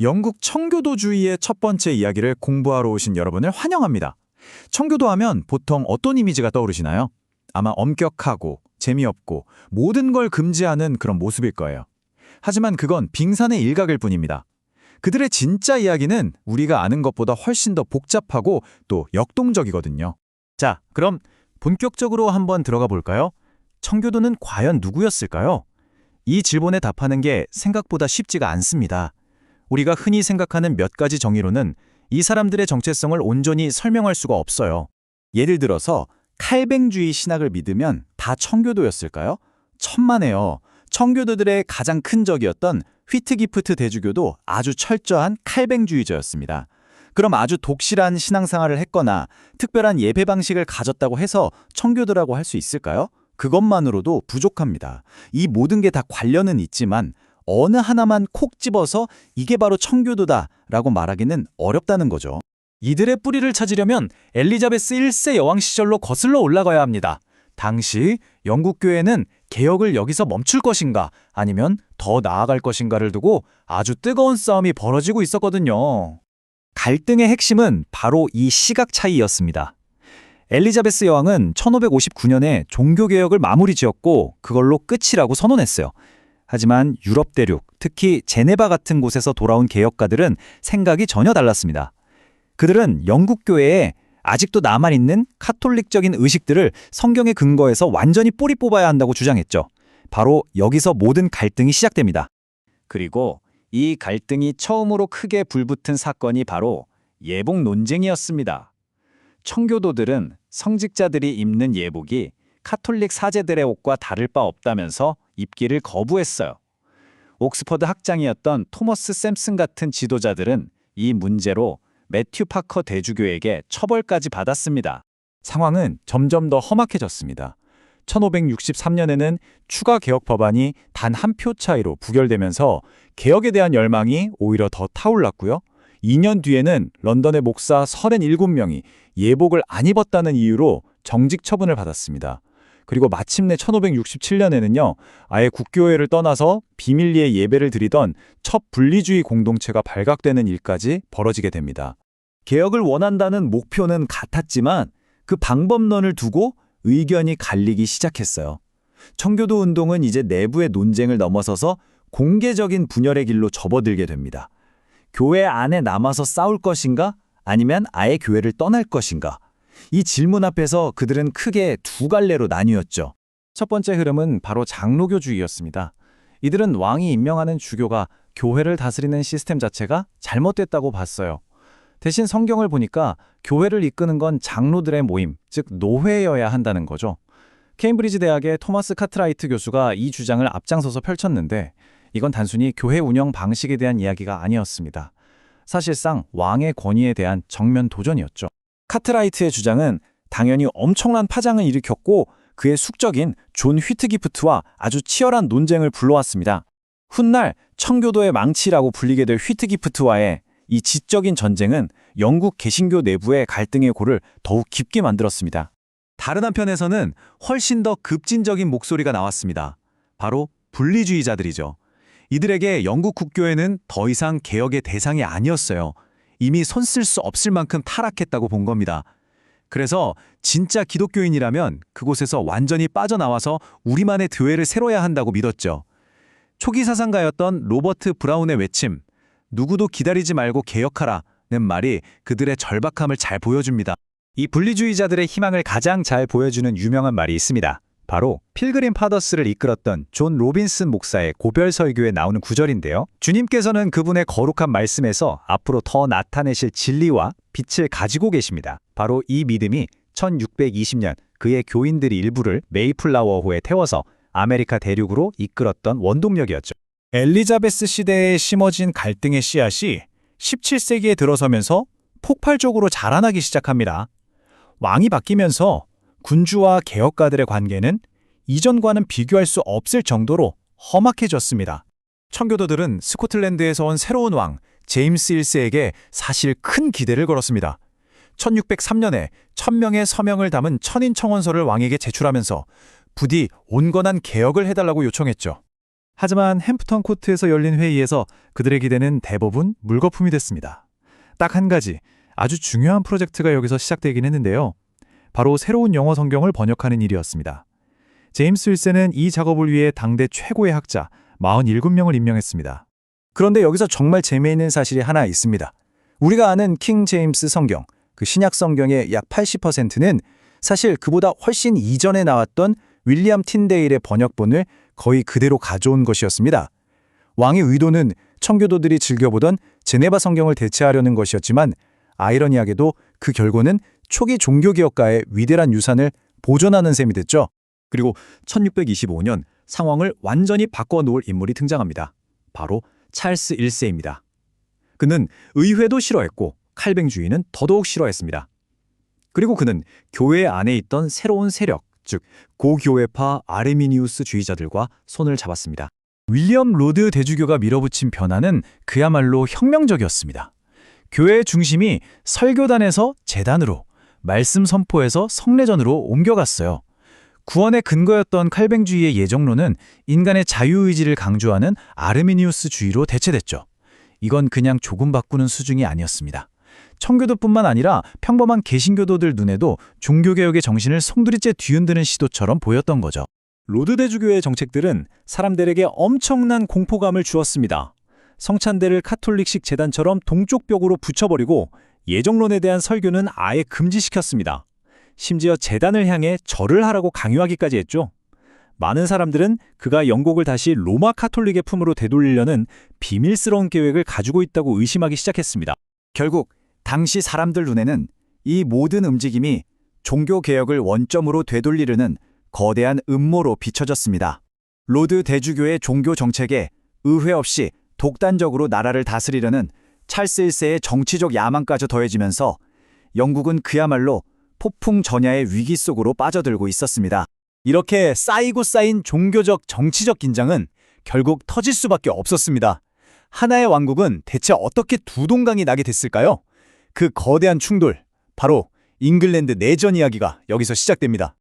영국 청교도주의의 첫 번째 이야기를 공부하러 오신 여러분을 환영합니다. 청교도 하면 보통 어떤 이미지가 떠오르시나요? 아마 엄격하고 재미없고 모든 걸 금지하는 그런 모습일 거예요. 하지만 그건 빙산의 일각일 뿐입니다. 그들의 진짜 이야기는 우리가 아는 것보다 훨씬 더 복잡하고 또 역동적이거든요. 자, 그럼 본격적으로 한번 들어가 볼까요? 청교도는 과연 누구였을까요? 이 질문에 답하는 게 생각보다 쉽지가 않습니다. 우리가 흔히 생각하는 몇 가지 정의로는 이 사람들의 정체성을 온전히 설명할 수가 없어요. 예를 들어서 칼뱅주의 신학을 믿으면 다 청교도였을까요? 천만에요. 청교도들의 가장 큰 적이었던 휘트기프트 대주교도 아주 철저한 칼뱅주의자였습니다. 그럼 아주 독실한 신앙생활을 했거나 특별한 예배 방식을 가졌다고 해서 청교도라고 할 수 있을까요? 그것만으로도 부족합니다. 이 모든 게 다 관련은 있지만 어느 하나만 콕 집어서 이게 바로 청교도다라고 말하기는 어렵다는 거죠. 이들의 뿌리를 찾으려면 엘리자베스 1세 여왕 시절로 거슬러 올라가야 합니다. 당시 영국 교회는 개혁을 여기서 멈출 것인가 아니면 더 나아갈 것인가를 두고 아주 뜨거운 싸움이 벌어지고 있었거든요. 갈등의 핵심은 바로 이 시각 차이였습니다. 엘리자베스 여왕은 1559년에 종교개혁을 마무리 지었고 그걸로 끝이라고 선언했어요. 하지만 유럽 대륙, 특히 제네바 같은 곳에서 돌아온 개혁가들은 생각이 전혀 달랐습니다. 그들은 영국 교회에 아직도 남아있는 카톨릭적인 의식들을 성경에 근거해서 완전히 뿌리 뽑아야 한다고 주장했죠. 바로 여기서 모든 갈등이 시작됩니다. 그리고 이 갈등이 처음으로 크게 불붙은 사건이 바로 예복 논쟁이었습니다. 청교도들은 성직자들이 입는 예복이 카톨릭 사제들의 옷과 다를 바 없다면서 입기를 거부했어요. 옥스퍼드 학장이었던 토머스 샘슨 같은 지도자들은 이 문제로 매튜 파커 대주교에게 처벌까지 받았습니다. 상황은 점점 더 험악해졌습니다. 1563년에는 추가 개혁 법안이 단 한 표 차이로 부결되면서 개혁에 대한 열망이 오히려 더 타올랐고요. 2년 뒤에는 런던의 목사 37명이 예복을 안 입었다는 이유로 정직 처분을 받았습니다. 그리고 마침내 1567년에는요. 아예 국교회를 떠나서 비밀리에 예배를 드리던 첫 분리주의 공동체가 발각되는 일까지 벌어지게 됩니다. 개혁을 원한다는 목표는 같았지만 그 방법론을 두고 의견이 갈리기 시작했어요. 청교도 운동은 이제 내부의 논쟁을 넘어서서 공개적인 분열의 길로 접어들게 됩니다. 교회 안에 남아서 싸울 것인가? 아니면 아예 교회를 떠날 것인가? 이 질문 앞에서 그들은 크게 두 갈래로 나뉘었죠. 첫 번째 흐름은 바로 장로교주의였습니다. 이들은 왕이 임명하는 주교가 교회를 다스리는 시스템 자체가 잘못됐다고 봤어요. 대신 성경을 보니까 교회를 이끄는 건 장로들의 모임, 즉 노회여야 한다는 거죠. 케임브리지 대학의 토마스 카트라이트 교수가 이 주장을 앞장서서 펼쳤는데 이건 단순히 교회 운영 방식에 대한 이야기가 아니었습니다. 사실상 왕의 권위에 대한 정면 도전이었죠. 카트라이트의 주장은 당연히 엄청난 파장을 일으켰고 그의 숙적인 존 휘트기프트와 아주 치열한 논쟁을 불러왔습니다. 훗날 청교도의 망치라고 불리게 될 휘트기프트와의 이 지적인 전쟁은 영국 개신교 내부의 갈등의 골을 더욱 깊게 만들었습니다. 다른 한편에서는 훨씬 더 급진적인 목소리가 나왔습니다. 바로 분리주의자들이죠. 이들에게 영국 국교회는 더 이상 개혁의 대상이 아니었어요. 이미 손 쓸 수 없을 만큼 타락했다고 본 겁니다. 그래서 진짜 기독교인이라면 그곳에서 완전히 빠져나와서 우리만의 교회를 세워야 한다고 믿었죠. 초기 사상가였던 로버트 브라운의 외침, 누구도 기다리지 말고 개혁하라는 말이 그들의 절박함을 잘 보여줍니다. 이 분리주의자들의 희망을 가장 잘 보여주는 유명한 말이 있습니다. 바로 필그림 파더스를 이끌었던 존 로빈슨 목사의 고별 설교에 나오는 구절인데요. 주님께서는 그분의 거룩한 말씀에서 앞으로 더 나타내실 진리와 빛을 가지고 계십니다. 바로 이 믿음이 1620년 그의 교인들이 일부를 메이플라워호에 태워서 아메리카 대륙으로 이끌었던 원동력이었죠. 엘리자베스 시대에 심어진 갈등의 씨앗이 17세기에 들어서면서 폭발적으로 자라나기 시작합니다. 왕이 바뀌면서 군주와 개혁가들의 관계는 이전과는 비교할 수 없을 정도로 험악해졌습니다. 청교도들은 스코틀랜드에서 온 새로운 왕 제임스 1세에게 사실 큰 기대를 걸었습니다. 1603년에 1000명의 서명을 담은 천인 청원서를 왕에게 제출하면서 부디 온건한 개혁을 해달라고 요청했죠. 하지만 햄프턴 코트에서 열린 회의에서 그들의 기대는 대부분 물거품이 됐습니다. 딱 한 가지, 아주 중요한 프로젝트가 여기서 시작되긴 했는데요. 바로 새로운 영어 성경을 번역하는 일이었습니다. 제임스 윌슨은 이 작업을 위해 당대 최고의 학자 47명을 임명했습니다. 그런데 여기서 정말 재미있는 사실이 하나 있습니다. 우리가 아는 킹 제임스 성경, 그 신약 성경의 약 80%는 사실 그보다 훨씬 이전에 나왔던 윌리엄 틴데일의 번역본을 거의 그대로 가져온 것이었습니다. 왕의 의도는 청교도들이 즐겨보던 제네바 성경을 대체하려는 것이었지만 아이러니하게도 그 결과는 초기 종교개혁가의 위대한 유산을 보존하는 셈이 됐죠. 그리고 1625년 상황을 완전히 바꿔놓을 인물이 등장합니다. 바로 찰스 1세입니다. 그는 의회도 싫어했고 칼뱅주의는 더더욱 싫어했습니다. 그리고 그는 교회 안에 있던 새로운 세력, 즉 고교회파 아르미니우스주의자들과 손을 잡았습니다. 윌리엄 로드 대주교가 밀어붙인 변화는 그야말로 혁명적이었습니다. 교회의 중심이 설교단에서 제단으로, 말씀 선포에서 성례전으로 옮겨갔어요. 구원의 근거였던 칼뱅주의의 예정론은 인간의 자유의지를 강조하는 아르미니우스주의로 대체됐죠. 이건 그냥 조금 바꾸는 수준이 아니었습니다. 청교도뿐만 아니라 평범한 개신교도들 눈에도 종교개혁의 정신을 송두리째 뒤흔드는 시도처럼 보였던 거죠. 로드 대주교의 정책들은 사람들에게 엄청난 공포감을 주었습니다. 성찬대를 카톨릭식 제단처럼 동쪽 벽으로 붙여버리고 예정론에 대한 설교는 아예 금지시켰습니다. 심지어 제단을 향해 절을 하라고 강요하기까지 했죠. 많은 사람들은 그가 영국을 다시 로마 카톨릭의 품으로 되돌리려는 비밀스러운 계획을 가지고 있다고 의심하기 시작했습니다. 결국 당시 사람들 눈에는 이 모든 움직임이 종교개혁을 원점으로 되돌리려는 거대한 음모로 비춰졌습니다. 로드 대주교의 종교 정책에 의회 없이 독단적으로 나라를 다스리려는 찰스 1세의 정치적 야망까지 더해지면서 영국은 그야말로 폭풍 전야의 위기 속으로 빠져들고 있었습니다. 이렇게 쌓이고 쌓인 종교적 정치적 긴장은 결국 터질 수밖에 없었습니다. 하나의 왕국은 대체 어떻게 두 동강이 나게 됐을까요? 그 거대한 충돌, 바로 잉글랜드 내전 이야기가 여기서 시작됩니다.